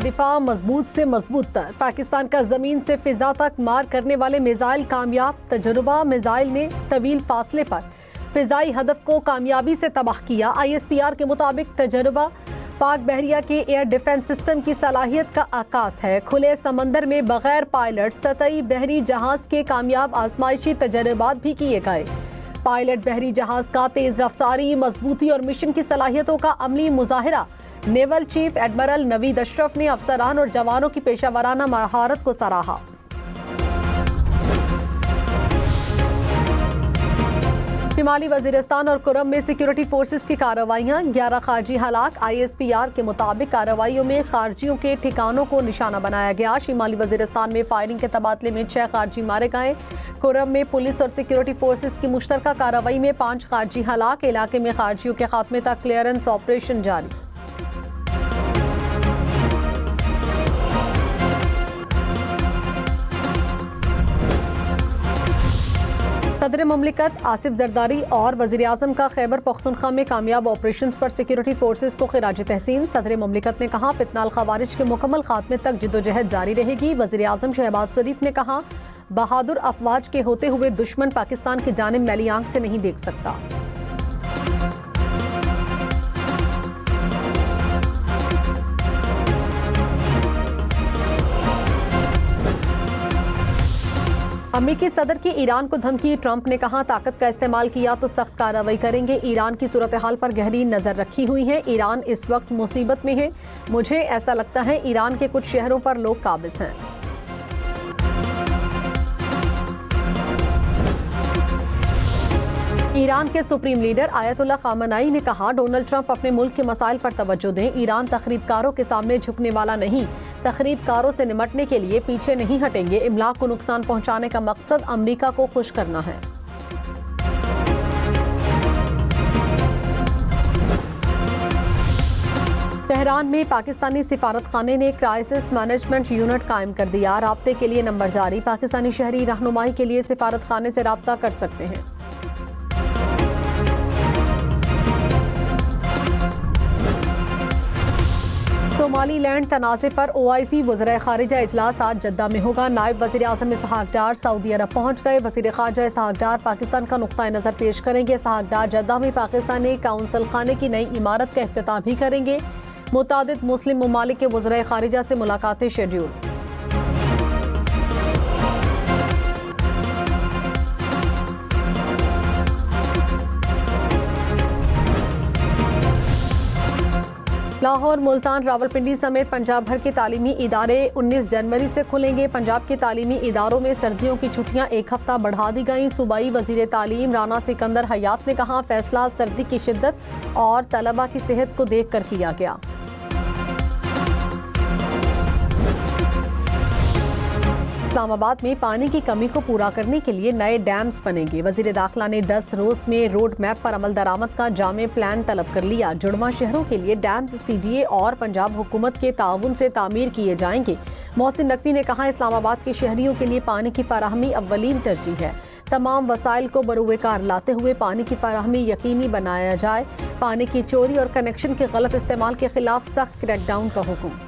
दिफा मजबूत से मजबूत तर। पाकिस्तान का जमीन से फिजा तक मार करने वाले मिसाइल कामयाब। तजुर्बा मिसाइल ने तवील फासले पर फिजाई हदफ को कामयाबी से तबाह किया। ISPR के मुताबिक तजुर्बा पाक बहरिया के एयर डिफेंस सिस्टम की सलाहियत का आकाश है। खुले समंदर में बगैर पायलट सतही बहरी जहाज के कामयाब आजमाइशी तजर्बात भी किए गए। पायलट बहरी जहाज का तेज रफ्तारी, मजबूती और मिशन की सलाहियतों का अमली मुजाहिरा naval chief admiral Naveed Ashraf ने अफसरान और जवानों की पेशावराना महारत को सराहा। शिमाली वजीरिस्तान और कुरम में सिक्योरिटी फोर्सेस की कार्रवाइयां, 11 खारजी हलाक। ISPR के मुताबिक कार्रवाइयों में खारजियों के ठिकानों को निशाना बनाया गया। शिमाली वजीरिस्तान में फायरिंग के तबादले में 6 खारजी मारे गए। कुरम में पुलिस और सिक्योरिटी फोर्सेस की मुश्तरका कार्रवाई में 5 खारजी हलाक। इलाके में खारजियों के खात्मे तक क्लियरेंस ऑपरेशन जारी। सदर मुमलिकत आसिफ जरदारी और वज़ीर आज़म का खैबर पख्तूनख्वा में कामयाब ऑपरेशंस पर सिक्योरिटी फोर्सेस को खिराज तहसीन। सदर मुमलिकत ने कहा, फितनाल खवारिज के मुकम्मल खात्मे तक जिद्दोजहद जारी रहेगी। वज़ीर आज़म शहबाज शरीफ ने कहा, बहादुर अफवाज के होते हुए दुश्मन पाकिस्तान की जानिब मैली आंख से नहीं देख सकता। अमेरिकी सदर की ईरान को धमकी। ट्रंप ने कहा, ताकत का इस्तेमाल किया तो सख्त कार्रवाई करेंगे। ईरान की सूरत हाल पर गहरी नजर रखी हुई है। ईरान इस वक्त मुसीबत में है। मुझे ऐसा लगता है ईरान के कुछ शहरों पर लोग काबिज हैं। ईरान के सुप्रीम लीडर आयतुल्लाह खामनाई ने कहा, डोनाल्ड ट्रंप अपने मुल्क के मसाइल पर तवज्जो दें। ईरान तखरीबकारों के सामने झुकने वाला नहीं। तखरीबकारों से निमटने के लिए पीछे नहीं हटेंगे। इमलाक को नुकसान पहुंचाने का मकसद अमेरिका को खुश करना है। तेहरान में पाकिस्तानी सिफारत खाने ने क्राइसिस मैनेजमेंट यूनिट कायम कर दिया। राब्ते के लिए नंबर जारी। पाकिस्तानी शहरी रहनुमाई के लिए सिफारत खाने से राब्ता कर सकते हैं। सोमालीलैंड तनाज़े पर OIC वज़ीर ख़ारिजा इजलास आज जद्दा में होगा। नायब वज़ीर आज़म इसहाक डार सऊदी अरब पहुँच गए। वज़ीर ख़ारिजा इसहाक डार पाकिस्तान का नुक्ता नज़र पेश करेंगे। इसहाक डार जद्दा में पाकिस्तानी काउंसिल खाने की नई इमारत का इफ्तिताह भी करेंगे। मुतादिद मुस्लिम ममालिक के वज़ीर ख़ारिजा से मुलाकातें शेड्यूल। लाहौर, मुल्तान, रावलपिंडी समेत पंजाब भर के तालीमी इदारे 19 जनवरी से खुलेंगे। पंजाब के तालीमी इदारों में सर्दियों की छुट्टियां 1 हफ्ता बढ़ा दी गई। सूबाई वजीर तालीम राना सिकंदर हयात ने कहा, फैसला सर्दी की शिद्दत और तलबा की सेहत को देख कर किया गया। इस्लामाबाद में पानी की कमी को पूरा करने के लिए नए डैम्स बनेंगे। वजीर दाखिला ने 10 रोज में रोड मैप पर अमल दरामद का जामे प्लान तलब कर लिया। जुड़वा शहरों के लिए डैम्स CDA और पंजाब हुकूमत के ताउन से तामीर किए जाएंगे। मोहसिन नकवी ने कहा, इस्लामाबाद के शहरियों के लिए पानी की फराहमी अव्वलीन तरजीह है। तमाम वसाइल को बरूएकार लाते हुए पानी की फराहमी यकीनी बनाया जाए। पानी की चोरी और कनेक्शन के गलत इस्तेमाल के खिलाफ सख्त क्रैकडाउन का हुक्म।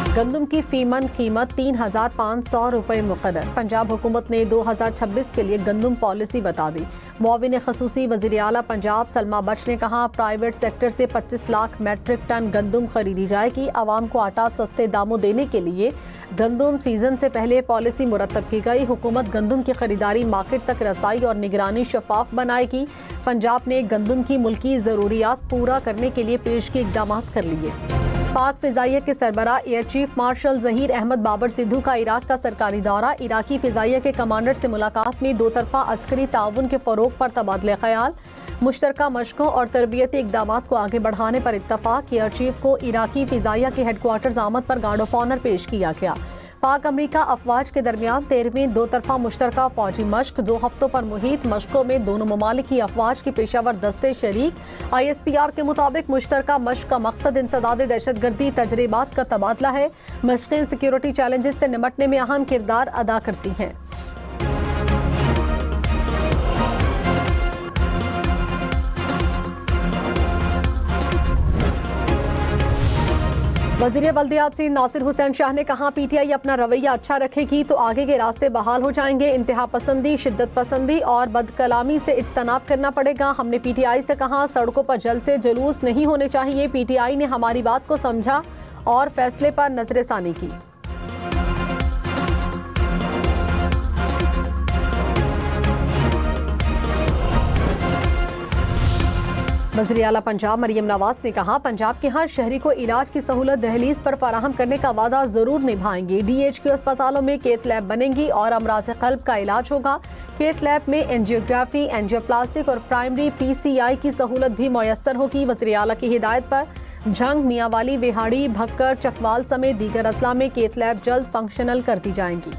गंदम की फीमन कीमत 3,500 रुपये मुक़र्रर। पंजाब हुकूमत ने 2026 के लिए गंदम पॉलिसी बता दी। मुआविन खसूसी वज़ीर आला पंजाब सलमा बख्श ने कहा, प्राइवेट सेक्टर से 25 लाख मेट्रिक टन गंदम खरीदी जाएगी। आवाम को आटा सस्ते दामों देने के लिए गंदम सीजन से पहले पॉलिसी मुरतब की गई। हुकूमत गंदम की खरीदारी मार्केट तक रसाई और निगरानी शफाफ बनाएगी। पंजाब ने गंदम की मुल्की ज़रूरियात पूरा करने के लिए पेशगी इक़दाम कर लिए। पाक फ़िज़ाइया के सरबराह air chief marshal Zaheer Ahmed Babar Sidhu का इराक का सरकारी दौरा। इराकी फ़िज़ाइया के कमांडर से मुलाकात में दो तरफ़ा अस्करी ताउन के फ़रोग़ पर तबादले ख़याल। मुश्तरका मशकों और तरबियती इक़दामात को आगे बढ़ाने पर इत्तफ़ाक़। एयर चीफ को इराकी फ़िज़ाइया के हेडक्वार्टर्स आमद पर गार्ड ऑफ ऑनर पेश किया गया। पाक अमरीका अफवाज के दरमियान 13वीं दो तरफा मुश्तरका फौजी मश्क 2 हफ्तों पर मुहित। मश्कों में दोनों ममालिक की अफवाज की पेशावर दस्ते शरीक। ISPR के मुताबिक मुश्तरका मश्क का मकसद इंसदाद दहशतगर्दी तजरीबात का तबादला है। मश्कें सिक्योरिटी चैलेंजेस से निमटने में अहम किरदार अदा करती हैं। वज़ीर बल्दियात सिंध नासिर हुसैन शाह ने कहा, PTI अपना रवैया अच्छा रखेगी तो आगे के रास्ते बहाल हो जाएंगे। इंतहा पसंदी, शिद्दत पसंदी और बदकलामी से इज्तनाब करना पड़ेगा। हमने PTI से कहा, सड़कों पर जल्द से जुलूस नहीं होने चाहिए। PTI ने हमारी बात को समझा और फैसले पर नजरसानी की। वज़ीर आला पंजाब मरियम नवाज ने कहा, पंजाब के हर शहरी को इलाज की सहूलत दहलीज पर फराहम करने का वादा जरूर निभाएंगे। DHQ अस्पतालों में केथ लैब बनेंगी और अमराज क़ल्ब का इलाज होगा। केथ लैब में एंजियोग्राफी, एंजियोप्लास्टिक और प्राइमरी PCI की सहूलत भी मुयस्सर होगी। वज़ीर आला की हिदायत पर झंग, मियांवाली, बिहाड़ी, भक्कर, चकवाल समेत दीगर अजला में केथ लैब जल्द फंक्शनल कर दी जाएंगी।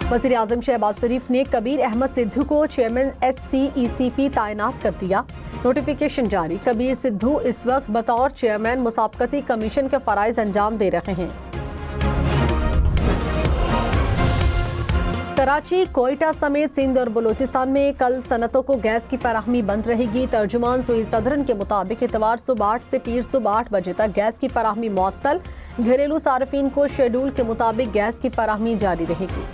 वज़ीर आज़म शहबाज शरीफ ने कबीर अहमद सिद्धू को चेयरमैन SCECP तैनात कर दिया। नोटिफिकेशन जारी। कबीर सिद्धू इस वक्त बतौर चेयरमैन मुसाबकती कमीशन के फराइज अंजाम दे रहे हैं। कराची, कोयटा समेत सिंध और बलूचिस्तान में कल सनतों को गैस की फराहमी बंद रहेगी। तर्जुमान सुई सदरन के मुताबिक इतवार सुबह 8 से पीर सुबह 8 बजे तक गैस की फराहमी मुअत्तल। घरेलू सार्फिन को शेड्यूल के मुताबिक गैस की फराहमी जारी रहेगी।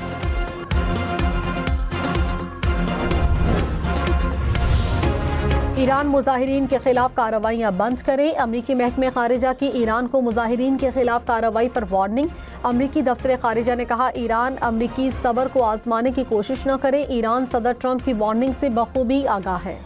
ईरान मुजाहिरीन के खिलाफ कार्रवाइयां बंद करें। अमरीकी महकमे खारिजा की ईरान को मुजाहिरीन के खिलाफ कार्रवाई पर वार्निंग। अमरीकी दफ्तर खारिजा ने कहा, ईरान अमरीकी सब्र को आजमाने की कोशिश न करे। ईरान सदर ट्रंप की वार्निंग से बखूबी आगाह है।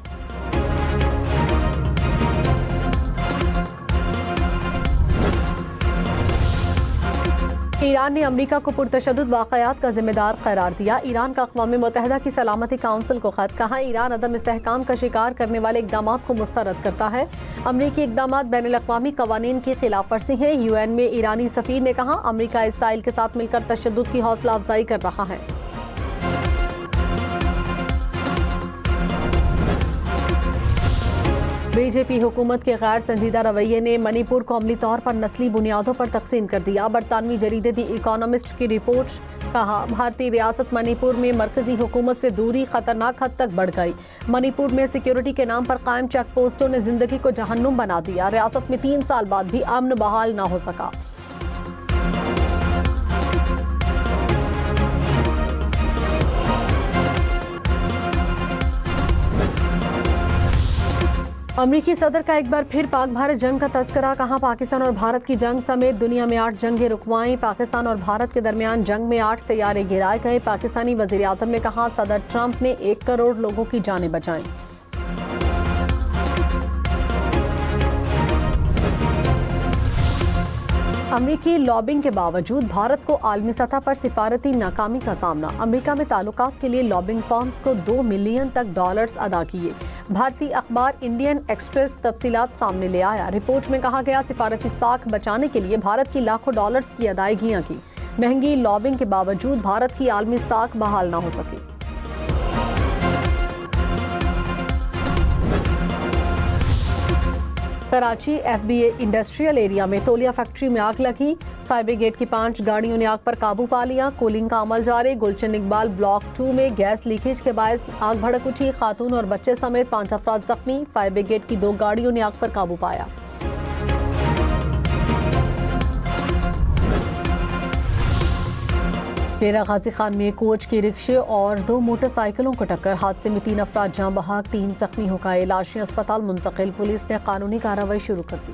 ईरान ने अमरीका को पुरतशद्दुद वाक़यात का जिम्मेदार करार दिया। ईरान का अक़वाम मुत्तहिदा की सलामती काउंसिल को ख़त। कहा, ईरान अदम इस्तेहकाम का शिकार करने वाले इक़दामात को मुस्तरद करता है। अमरीकी इक़दामात बैनुल-अक़वामी क़वानीन की खिलाफ वर्जी है। UN में ईरानी सफ़ीर ने कहा, अमरीका इसराइल के साथ मिलकर तशद्दुद की हौसला अफजाई कर रहा है। BJP हुकूमत के गैर संजीदा रवैये ने मणिपुर को अमली तौर पर नस्ली बुनियादों पर तकसीम कर दिया। बरतानवी जरीदे दी इकोनॉमिस्ट की रिपोर्ट। कहा, भारतीय रियासत मणिपुर में मरकजी हुकूमत से दूरी खतरनाक हद तक बढ़ गई। मणिपुर में सिक्योरिटी के नाम पर कायम चेक पोस्टों ने जिंदगी को जहन्नुम बना दिया। रियासत में 3 साल बाद भी अमन बहाल न हो सका। अमरीकी सदर का एक बार फिर पाक भारत जंग का तस्करा। कहा, पाकिस्तान और भारत की जंग समेत दुनिया में 8 जंगें रुकवाई। पाकिस्तान और भारत के दरमियान जंग में 8 तैयारे गिराए गए। पाकिस्तानी वज़ीर आज़म ने कहा, सदर ट्रंप ने 1 करोड़ लोगों की जानें बचाईं। अमरीकी लॉबिंग के बावजूद भारत को आलमी सतह पर सिफारती नाकामी का सामना। अमरीका में ताल्लुकात के लिए लॉबिंग फर्म्स को $2 मिलियन तक डॉलर्स अदा किए। भारतीय अखबार इंडियन एक्सप्रेस तफसीलात सामने ले आया। रिपोर्ट में कहा गया, सिफारती साख बचाने के लिए भारत की लाखों डॉलर्स की अदायगियां की। महंगी लॉबिंग के बावजूद भारत की आलमी साख बहाल न हो सकी। कराची FBA इंडस्ट्रियल एरिया में तौलिया फैक्ट्री में आग लगी। फायर ब्रिगेड की 5 गाड़ियों ने आग पर काबू पा लिया। कूलिंग का अमल जारी। गुलशन इकबाल ब्लॉक 2 में गैस लीकेज के बायस आग भड़क उठी। खातून और बच्चे समेत 5 अफराद जख्मी। फायर ब्रिगेड की 2 गाड़ियों ने आग पर काबू पाया। डेरा गाजी खान में कोच के रिक्शे और 2 मोटरसाइकिलों को टक्कर। हादसे में 3 अफराद जाँ बहक, 3 जख्मी हो गए। लाशें अस्पताल मुंतकिल। पुलिस ने कानूनी कार्रवाई शुरू कर दी।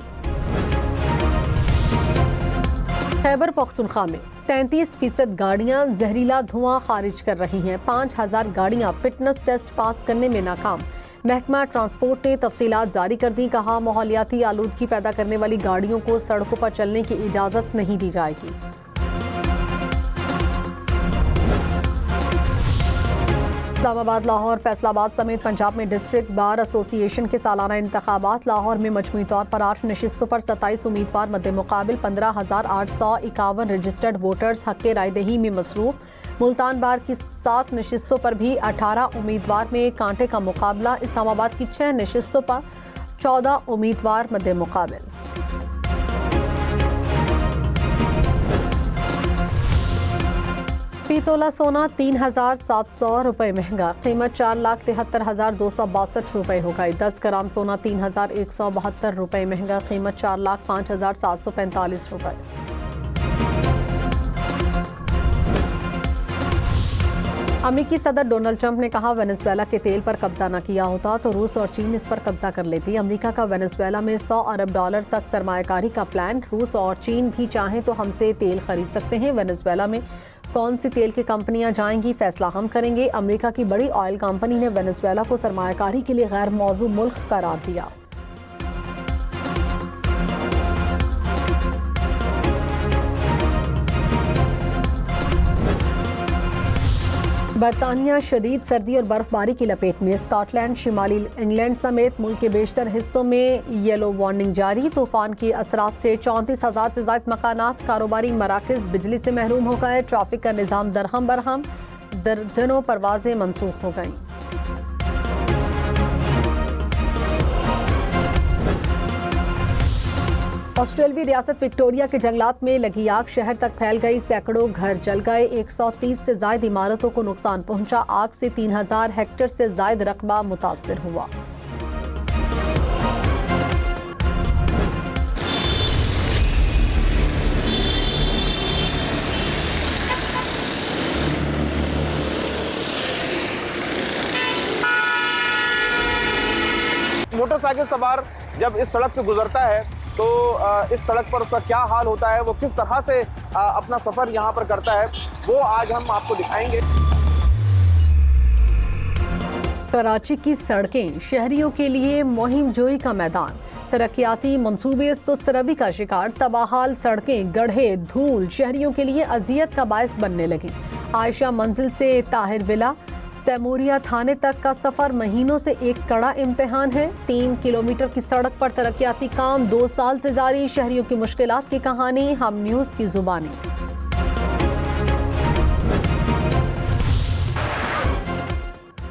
खैबर पख्तूनख्वा में 33% गाड़ियां जहरीला धुआं खारिज कर रही हैं। 5000 गाड़ियां फिटनेस टेस्ट पास करने में नाकाम। महकमा ट्रांसपोर्ट ने तफसीलात जारी कर दी। कहा, माहौलियाती आलूदगी पैदा करने वाली गाड़ियों को सड़कों पर चलने की इजाज़त नहीं दी जाएगी। इस्लामाबाद, लाहौर, फैसलाबाद समेत पंजाब में डिस्ट्रिक्ट बार एसोसिएशन के सालाना इंतखाबात। लाहौर में मजमूई तौर पर 8 नशिस्तों पर 27 उम्मीदवार मद्दे मुकाबिल 15,851 रजिस्टर्ड वोटर्स हक़ रायदही में मसरूफ। मुल्तान बार की 7 नशिस्तों पर भी 18 उम्मीदवार में कांटे का मुकाबला। इस्लामाबाद की 6 नशिस्तों पर 14 उम्मीदवार मद्दे मुकाबिल। फी तोला सोना 3,700 रुपये महंगा, कीमत 4,73,262 रुपये हो गई। 10 ग्राम सोना 3,172 रुपये महंगा, कीमत 4,05,745 रुपये। अमेरिकी सदर डोनाल्ड ट्रंप ने कहा, वेनेजुएला के तेल पर कब्जा न किया होता तो रूस और चीन इस पर कब्जा कर लेती। अमेरिका का वेनेजुएला में $100 अरब तक सरमायाकारी का प्लान। रूस और चीन भी चाहें तो हमसे तेल खरीद सकते हैं। वेनेजुएला में कौन सी तेल की कंपनियां जाएंगी, फैसला हम करेंगे। अमेरिका की बड़ी ऑयल कंपनी ने वेनेजुएला को सरमायाकारी के लिए गैर मौजू मुल्क करार दिया। बरतानिया शदीद सर्दी और बर्फबारी की लपेट में। स्कॉटलैंड, शिमाली इंग्लैंड समेत मुल्क के बेशतर हिस्सों में येलो वार्निंग जारी। तूफान के असरात से 34,000 से ज्यादा मकानात, कारोबारी मराकज बिजली से महरूम हो गए। ट्रैफिक का निज़ाम दरहम बरहम, दर्जनों परवाजें मनसूख हो गईं। ऑस्ट्रेलियाई रियासत विक्टोरिया के जंगलात में लगी आग शहर तक फैल गई। सैकड़ों घर जल गए। 130 से ज्यादा इमारतों को नुकसान पहुंचा। आग से 3,000 हेक्टेयर से ज्यादा रकबा मुतासर हुआ। मोटरसाइकिल सवार जब इस सड़क से गुजरता है तो इस सड़क पर उसका क्या हाल होता है, वो किस तरह से अपना सफर यहाँ पर करता है, वो आज हम आपको दिखाएंगे। कराची की सड़कें शहरियों के लिए मुहिम जोई का मैदान। तरक्याती मंसूबे सुस्त रवि का शिकार। तबाहाल सड़कें, गड्ढे, धूल शहरियों के लिए अजियत का बायस बनने लगी। आयशा मंजिल से ताहिर विला, तैमूरिया थाने तक का सफर महीनों से एक कड़ा इम्तिहान है। 3 किलोमीटर की सड़क पर तरक्याती काम 2 साल से जारी। शहरियों की मुश्किलात की कहानी हम न्यूज़ की जुबानी।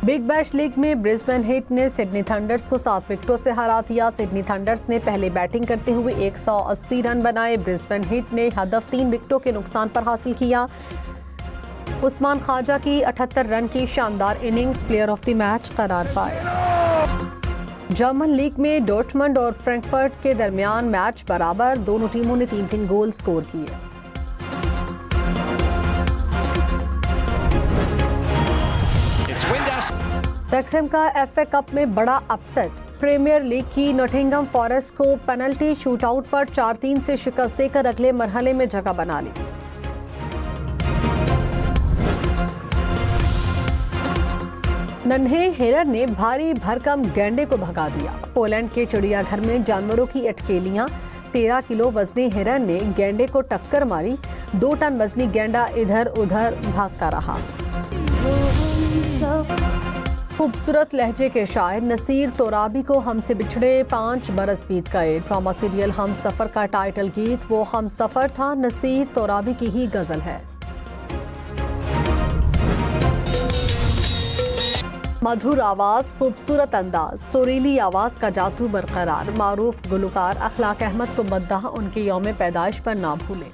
बिग बैश लीग में ब्रिस्बेन हिट ने सिडनी थंडर्स को 7 विकेटों से हरा दिया। सिडनी थंडर्स ने पहले बैटिंग करते हुए 180 रन बनाए। ब्रिस्बेन हिट ने हदफ 3 विकेटों के नुकसान पर हासिल किया। उस्मान ख्वाजा की 78 रन की शानदार innings player of the match करार पाया। जर्मन लीग में डॉर्टमंड और फ्रैंकफर्ट के दरमियान मैच बराबर। दोनों टीमों ने 3-3 गोल स्कोर किए। रेक्सहैम का FA कप में बड़ा अपसेट। प्रीमियर लीग की नॉटिंघम फॉरेस्ट को पेनल्टी शूटआउट पर 4-3 से शिकस्त देकर अगले मरहले में जगह बना ली। नन्हे हिरन ने भारी भरकम गैंडे को भगा दिया। पोलैंड के चिड़ियाघर में जानवरों की अटकेलियां। 13 किलो वजनी हिरन ने गैंडे को टक्कर मारी। 2 टन वजनी गैंडा इधर उधर भागता रहा। खूबसूरत लहजे के शायर नसीर तोराबी को हमसे बिछड़े 5 बरस बीत गए। ड्रामा सीरियल हम सफर का टाइटल गीत वो हम सफर था, नसीर तोराबी की ही गजल है। मधुर आवाज, खूबसूरत अंदाज, सुरीली आवाज का जादू बरकरार। मारूफ गुलकार अखलाक अहमद को मद्दाह उनके यौम पैदाइश पर ना भूलें।